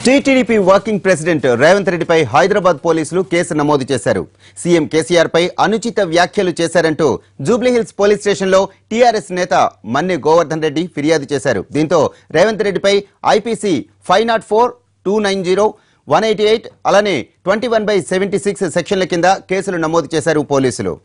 TTD working president Revanth రెడ్డిపై హైదరాబాద్ పోలీసులు case నమోదు చేశారు. సీఎం కేసీఆర్ పై అనుచిత వ్యాఖ్యలు చేశారంటూ జూబ్లీహిల్స్ పోలీస్ స్టేషన్లో టీఆర్ఎస్ నేత మన్నె గోవర్ధన్ రెడ్డి ఫిర్యాదు చేశారు. దీంతో రేవంత్ రెడ్డిపై ఐపీసీ 504, 290, 188 అలానే 21/76 సెక్షన్ల కింద కేసులు నమోదు చేశారు పోలీసులు.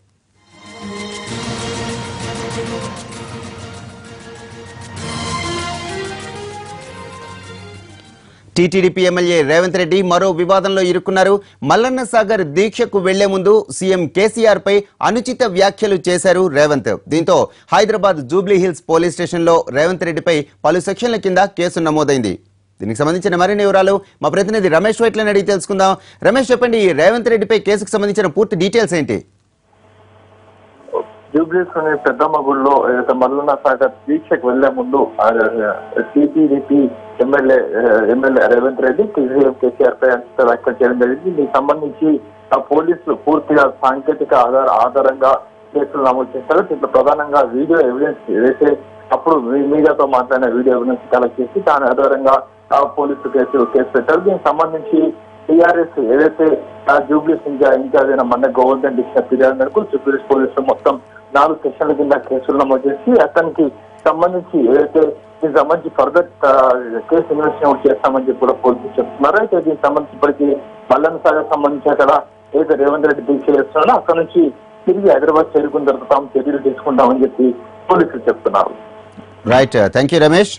టీటీడీ ఎమ్మెల్యే రేవంత్ రెడ్డి మరో వివాదంలో ఇరుక్కున్నారు. మల్లన్న సాగర్ దీక్షకు వెళ్లే ముందు సీఎం కేసీఆర్ పై అనుచిత వ్యాఖ్యలు చేశారు రేవంత్. దీంతో హైదరాబాద్ జూబ్లీహిల్స్ పోలీస్ స్టేషన్లో రేవంత్ రెడ్డిపై పలు సెక్షన్ల కింద కేసు నమోదైంది. దీనికి సంబంధించిన మరిన్ని వివరాలు మా ప్రతినిధి రమేష్ వైట్లని అడిగి తెలుసుకుందాం. రమేష్, చెప్పండి, రేవంత్ రెడ్డిపై కేసుకు సంబంధించిన పూర్తి డీటెయిల్స్ ఏంటి? జూబ్లీస్ పెద్దమ్మ గుడిలో ఏదైతే మల్లన్న సాగర్ దీక్షకు వెళ్లే ముందు టీటీడీ ఎమ్మెల్యే రేవంత్ రెడ్డి కేసీఆర్ పై అనుచిత వ్యాఖ్యలు చేయడం జరిగింది. దీనికి సంబంధించి పోలీసులు పూర్తిగా సాంకేతిక ఆధారంగా కేసులు నమోదు చేశారు. దీంట్లో ప్రధానంగా వీడియో ఎవిడెన్స్ ఏదైతే అప్పుడు మీడియాతో మాట్లాడిన వీడియో ఎవిడెన్స్ కలెక్ట్ చేసి దాని ఆధారంగా పోలీసులు కేసు పెట్టారు. దీనికి సంబంధించి టీఆర్ఎస్ ఏదైతే జూబ్లీస్ ఇన్ఛార్జ్ అయిన మన్నె గోవర్ధన్ రెడ్డి ఇచ్చిన ఫిర్యాదు మేరకు జూబ్లీస్ పోలీసులు మొత్తం 4 సెక్షన్ల కింద కేసులు నమోదు చేసి అతనికి సంబంధించి ఏదైతే దీనికి సంబంధించి ఫర్దర్ కేసు ఇన్వెస్టిగేషన్ చేస్తామని చెప్పి కూడా పోలీసులు చెప్తున్నారు. అయితే దీనికి సంబంధించి ఇప్పటికీ మల్లన్న సాగర్ సంబంధించి అక్కడ ఏదైతే రేవంత్ రెడ్డి దీక్ష చేస్తున్నారో అక్కడ నుంచి తిరిగి హైదరాబాద్ చేరుకున్న తర్వాత తాము చర్యలు తీసుకుంటామని చెప్పి పోలీసులు చెప్తున్నారు. Right, thank you Ramesh.